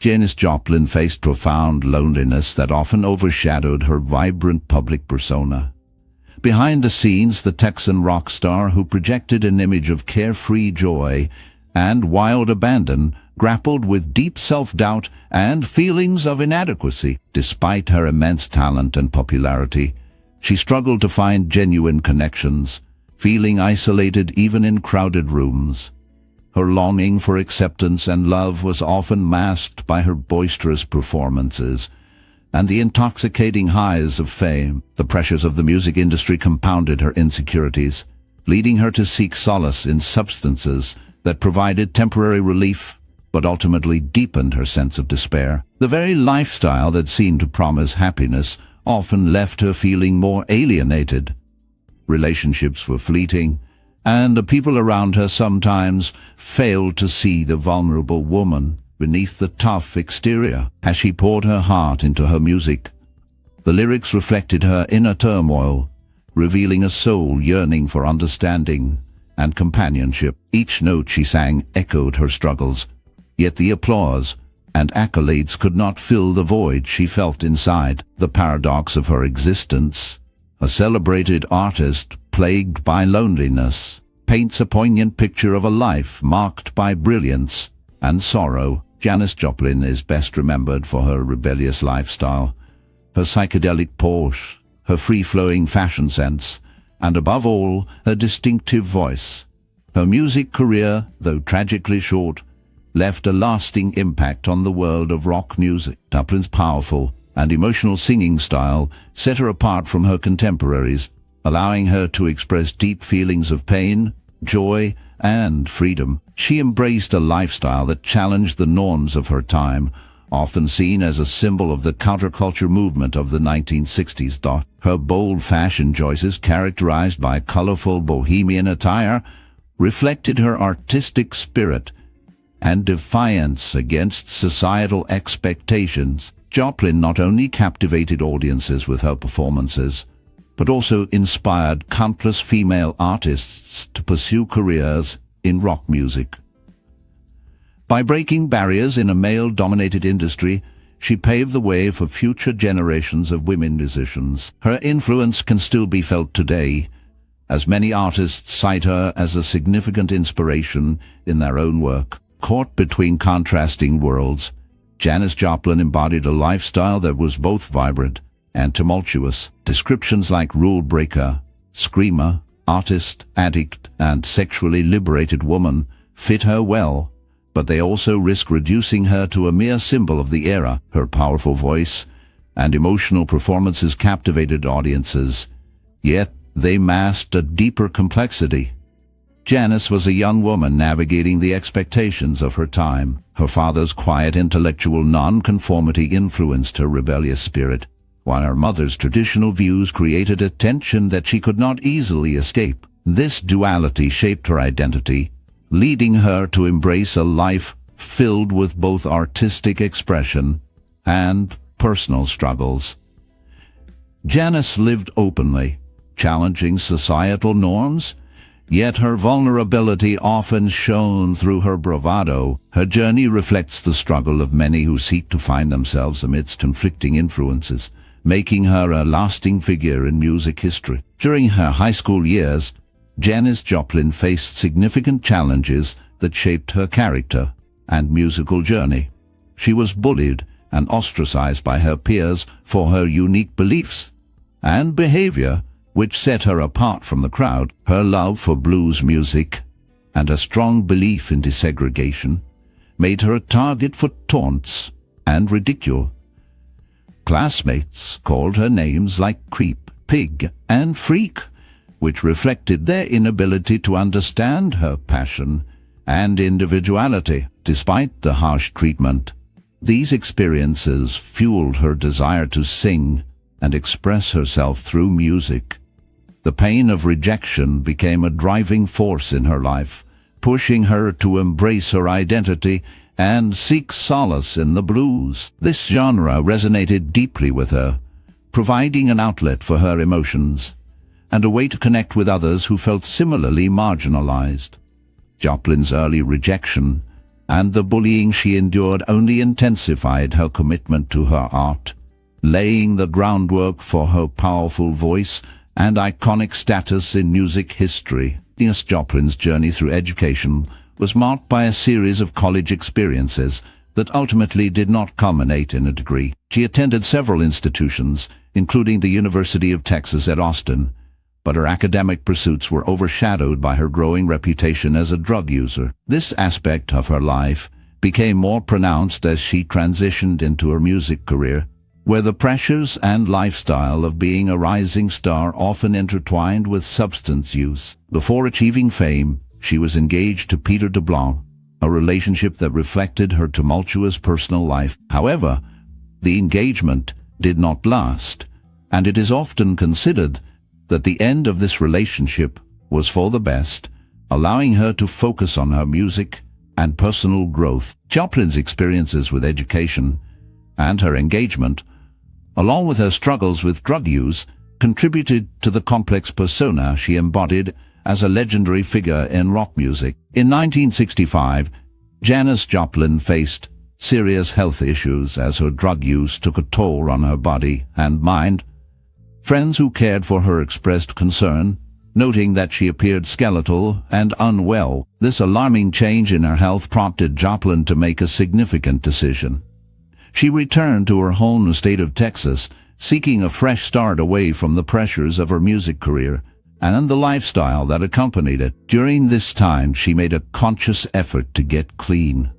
Janis Joplin faced profound loneliness that often overshadowed her vibrant public persona. Behind the scenes, the Texan rock star who projected an image of carefree joy and wild abandon grappled with deep self-doubt and feelings of inadequacy. Despite her immense talent and popularity, she struggled to find genuine connections, feeling isolated even in crowded rooms. Her longing for acceptance and love was often masked by her boisterous performances and the intoxicating highs of fame. The pressures of the music industry compounded her insecurities, leading her to seek solace in substances that provided temporary relief but ultimately deepened her sense of despair. The very lifestyle that seemed to promise happiness often left her feeling more alienated. Relationships were fleeting, and the people around her sometimes failed to see the vulnerable woman beneath the tough exterior. As she poured her heart into her music, the lyrics reflected her inner turmoil, revealing a soul yearning for understanding and companionship. Each note she sang echoed her struggles, yet the applause and accolades could not fill the void she felt inside. The paradox of her existence, a celebrated artist plagued by loneliness, paints a poignant picture of a life marked by brilliance and sorrow. Janis Joplin is best remembered for her rebellious lifestyle, her psychedelic Porsche, her free-flowing fashion sense, and above all, her distinctive voice. Her music career, though tragically short, left a lasting impact on the world of rock music. Joplin's powerful and emotional singing style set her apart from her contemporaries, allowing her to express deep feelings of pain, joy, and freedom. She embraced a lifestyle that challenged the norms of her time, often seen as a symbol of the counterculture movement of the 1960s. Her bold fashion choices, characterized by colorful bohemian attire, reflected her artistic spirit and defiance against societal expectations. Joplin not only captivated audiences with her performances, but also inspired countless female artists to pursue careers in rock music. By breaking barriers in a male-dominated industry, she paved the way for future generations of women musicians. Her influence can still be felt today, as many artists cite her as a significant inspiration in their own work. Caught between contrasting worlds, Janis Joplin embodied a lifestyle that was both vibrant and tumultuous. Descriptions like rule breaker, screamer, artist, addict, and sexually liberated woman fit her well, but they also risk reducing her to a mere symbol of the era. Her powerful voice and emotional performances captivated audiences, yet they masked a deeper complexity. Janis was a young woman navigating the expectations of her time. Her father's quiet intellectual nonconformity influenced her rebellious spirit, while her mother's traditional views created a tension that she could not easily escape. This duality shaped her identity, leading her to embrace a life filled with both artistic expression and personal struggles. Janis lived openly, challenging societal norms, yet her vulnerability often shone through her bravado. Her journey reflects the struggle of many who seek to find themselves amidst conflicting influences, making her a lasting figure in music history. During her high school years, Janis Joplin faced significant challenges that shaped her character and musical journey. She was bullied and ostracized by her peers for her unique beliefs and behavior, which set her apart from the crowd. Her love for blues music and a strong belief in desegregation made her a target for taunts and ridicule. Classmates called her names like creep, pig, and freak, which reflected their inability to understand her passion and individuality. Despite the harsh treatment, these experiences fueled her desire to sing and express herself through music. The pain of rejection became a driving force in her life, pushing her to embrace her identity and seek solace in the blues. This genre resonated deeply with her, providing an outlet for her emotions and a way to connect with others who felt similarly marginalized. Joplin's early rejection and the bullying she endured only intensified her commitment to her art, laying the groundwork for her powerful voice and iconic status in music history. Janis Joplin's journey through education was marked by a series of college experiences that ultimately did not culminate in a degree. She attended several institutions, including the University of Texas at Austin, but her academic pursuits were overshadowed by her growing reputation as a drug user. This aspect of her life became more pronounced as she transitioned into her music career, where the pressures and lifestyle of being a rising star often intertwined with substance use. Before achieving fame, she was engaged to Peter DeBlanc, a relationship that reflected her tumultuous personal life. However, the engagement did not last, and it is often considered that the end of this relationship was for the best, allowing her to focus on her music and personal growth. Joplin's experiences with education and her engagement, along with her struggles with drug use, contributed to the complex persona she embodied as a legendary figure in rock music. In 1965, Janis Joplin faced serious health issues as her drug use took a toll on her body and mind. Friends who cared for her expressed concern, noting that she appeared skeletal and unwell. This alarming change in her health prompted Joplin to make a significant decision. She returned to her home state of Texas, seeking a fresh start away from the pressures of her music career and the lifestyle that accompanied it. During this time, she made a conscious effort to get clean.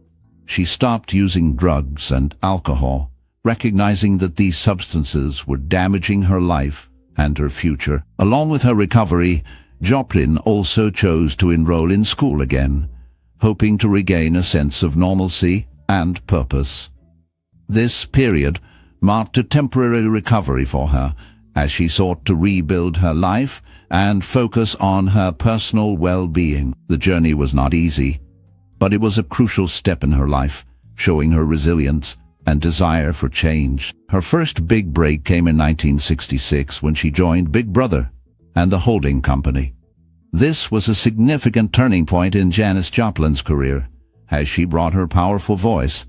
She stopped using drugs and alcohol, recognizing that these substances were damaging her life and her future. Along with her recovery, Joplin also chose to enroll in school again, hoping to regain a sense of normalcy and purpose. This period marked a temporary recovery for her, as she sought to rebuild her life and focus on her personal well-being. The journey was not easy, but it was a crucial step in her life, showing her resilience and desire for change. Her first big break came in 1966 when she joined Big Brother and the holding company. This was a significant turning point in Janis Joplin's career, as she brought her powerful voice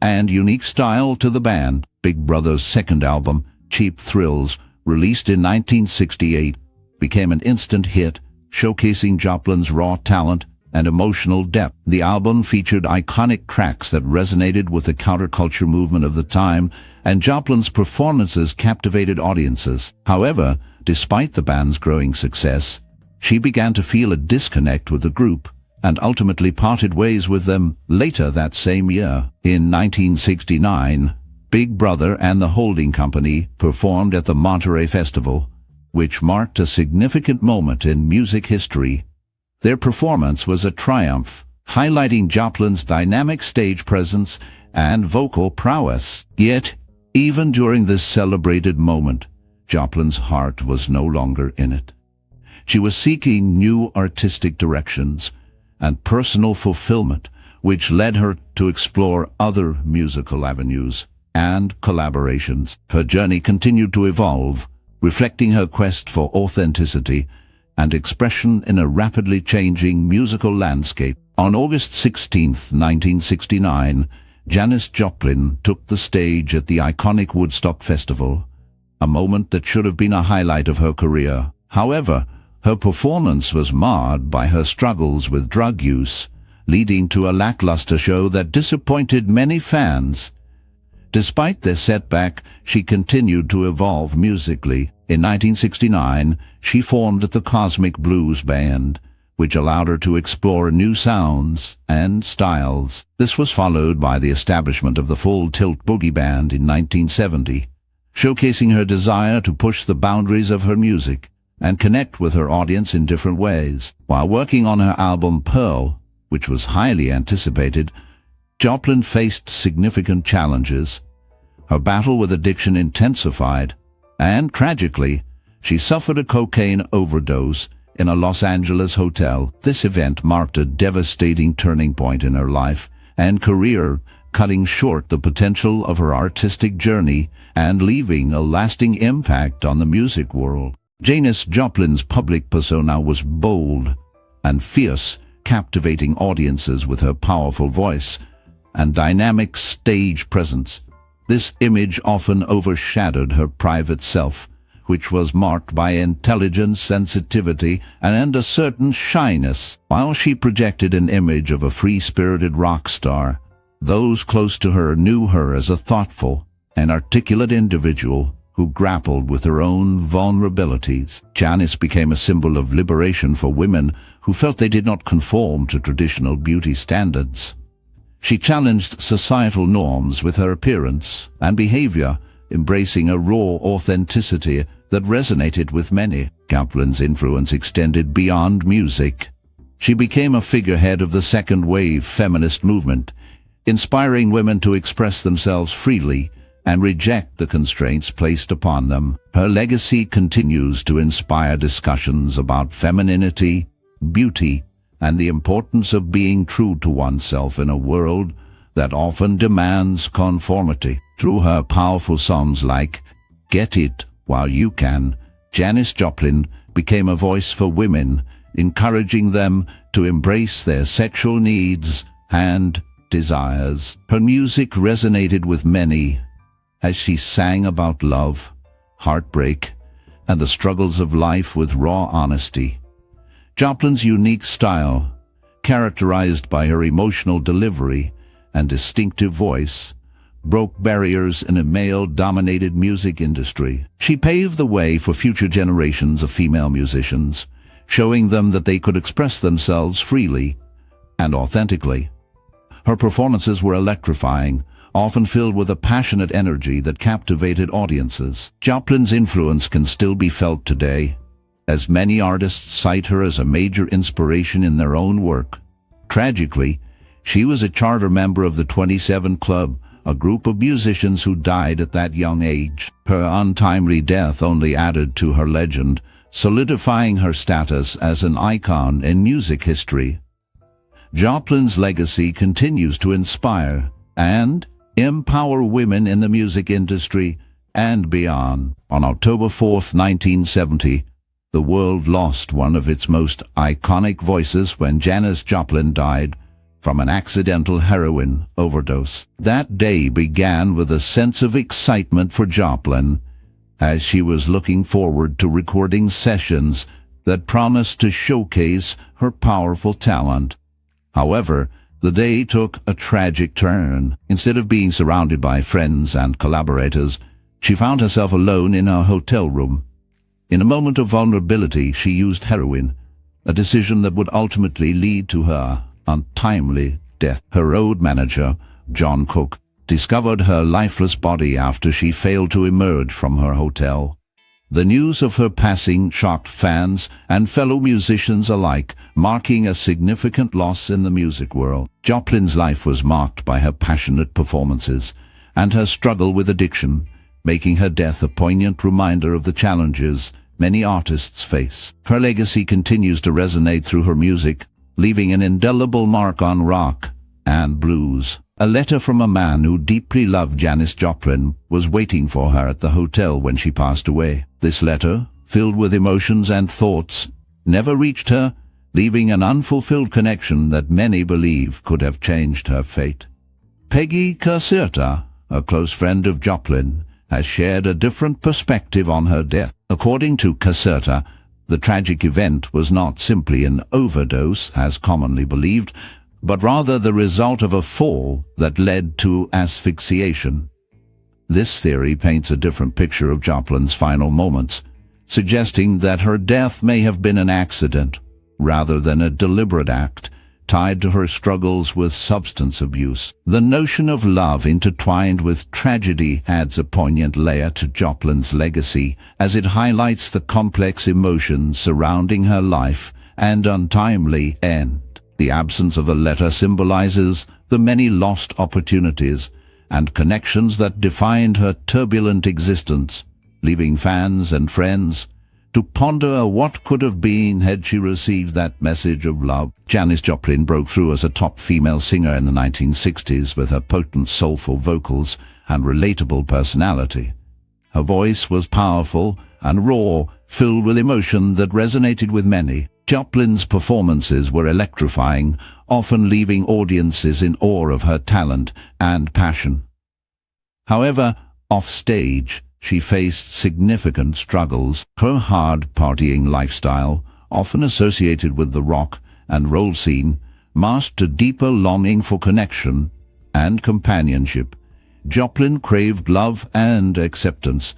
and unique style to the band. Big Brother's second album, Cheap Thrills, released in 1968, became an instant hit, showcasing Joplin's raw talent and emotional depth. The album featured iconic tracks that resonated with the counterculture movement of the time, and Joplin's performances captivated audiences. However, despite the band's growing success, she began to feel a disconnect with the group and ultimately parted ways with them later that same year. In 1969, Big Brother and the holding company performed at the Monterey Festival, which marked a significant moment in music history. Their performance was a triumph, highlighting Joplin's dynamic stage presence and vocal prowess. Yet, even during this celebrated moment, Joplin's heart was no longer in it. She was seeking new artistic directions and personal fulfillment, which led her to explore other musical avenues and collaborations. Her journey continued to evolve, reflecting her quest for authenticity and expression in a rapidly changing musical landscape. On August 16, 1969, Janis Joplin took the stage at the iconic Woodstock Festival, a moment that should have been a highlight of her career. However, her performance was marred by her struggles with drug use, leading to a lackluster show that disappointed many fans. Despite this setback, she continued to evolve musically. In 1969, she formed the Cosmic Blues Band, which allowed her to explore new sounds and styles. This was followed by the establishment of the Full Tilt Boogie Band in 1970, showcasing her desire to push the boundaries of her music and connect with her audience in different ways. While working on her album Pearl, which was highly anticipated, Joplin faced significant challenges. Her battle with addiction intensified, and tragically, she suffered a cocaine overdose in a Los Angeles hotel. This event marked a devastating turning point in her life and career, cutting short the potential of her artistic journey and leaving a lasting impact on the music world. Janis Joplin's public persona was bold and fierce, captivating audiences with her powerful voice and dynamic stage presence. This image often overshadowed her private self, which was marked by intelligence, sensitivity, and a certain shyness. While she projected an image of a free-spirited rock star, those close to her knew her as a thoughtful and articulate individual who grappled with her own vulnerabilities. Janis became a symbol of liberation for women who felt they did not conform to traditional beauty standards. She challenged societal norms with her appearance and behavior, embracing a raw authenticity that resonated with many. Joplin's influence extended beyond music. She became a figurehead of the second-wave feminist movement, inspiring women to express themselves freely and reject the constraints placed upon them. Her legacy continues to inspire discussions about femininity, beauty, and the importance of being true to oneself in a world that often demands conformity. Through her powerful songs like Get It While You Can, Janis Joplin became a voice for women, encouraging them to embrace their sexual needs and desires. Her music resonated with many as she sang about love, heartbreak, and the struggles of life with raw honesty. Joplin's unique style, characterized by her emotional delivery and distinctive voice, broke barriers in a male-dominated music industry. She paved the way for future generations of female musicians, showing them that they could express themselves freely and authentically. Her performances were electrifying, often filled with a passionate energy that captivated audiences. Joplin's influence can still be felt today, as many artists cite her as a major inspiration in their own work. Tragically, she was a charter member of the 27 Club, a group of musicians who died at that young age. Her untimely death only added to her legend, solidifying her status as an icon in music history. Joplin's legacy continues to inspire and empower women in the music industry and beyond. On October 4, 1970, the world lost one of its most iconic voices when Janis Joplin died from an accidental heroin overdose. That day began with a sense of excitement for Joplin, as she was looking forward to recording sessions that promised to showcase her powerful talent. However, the day took a tragic turn. Instead of being surrounded by friends and collaborators, she found herself alone in her hotel room. In a moment of vulnerability, she used heroin, a decision that would ultimately lead to her untimely death. Her road manager, John Cook, discovered her lifeless body after she failed to emerge from her hotel. The news of her passing shocked fans and fellow musicians alike, marking a significant loss in the music world. Joplin's life was marked by her passionate performances and her struggle with addiction, making her death a poignant reminder of the challenges many artists face. Her legacy continues to resonate through her music, leaving an indelible mark on rock and blues. A letter from a man who deeply loved Janis Joplin was waiting for her at the hotel when she passed away. This letter, filled with emotions and thoughts, never reached her, leaving an unfulfilled connection that many believe could have changed her fate. Peggy Caserta, a close friend of Joplin, has shared a different perspective on her death. According to Caserta, the tragic event was not simply an overdose, as commonly believed, but rather the result of a fall that led to asphyxiation. This theory paints a different picture of Joplin's final moments, suggesting that her death may have been an accident, rather than a deliberate act, tied to her struggles with substance abuse. The notion of love intertwined with tragedy adds a poignant layer to Joplin's legacy, as it highlights the complex emotions surrounding her life and untimely end. The absence of the letter symbolizes the many lost opportunities and connections that defined her turbulent existence, leaving fans and friends to ponder what could have been had she received that message of love. Janis Joplin broke through as a top female singer in the 1960s with her potent, soulful vocals and relatable personality. Her voice was powerful and raw, filled with emotion that resonated with many. Joplin's performances were electrifying, often leaving audiences in awe of her talent and passion. However, off-stage, she faced significant struggles. Her hard partying lifestyle, often associated with the rock and roll scene, masked a deeper longing for connection and companionship. Joplin craved love and acceptance,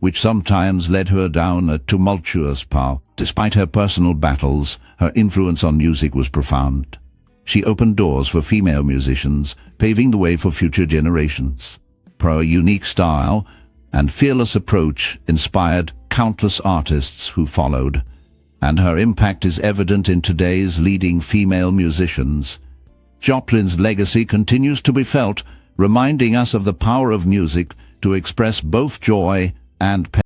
which sometimes led her down a tumultuous path. Despite her personal battles, her influence on music was profound. She opened doors for female musicians, paving the way for future generations. Her unique style and fearless approach inspired countless artists who followed, and her impact is evident in today's leading female musicians. Joplin's legacy continues to be felt, reminding us of the power of music to express both joy and pain.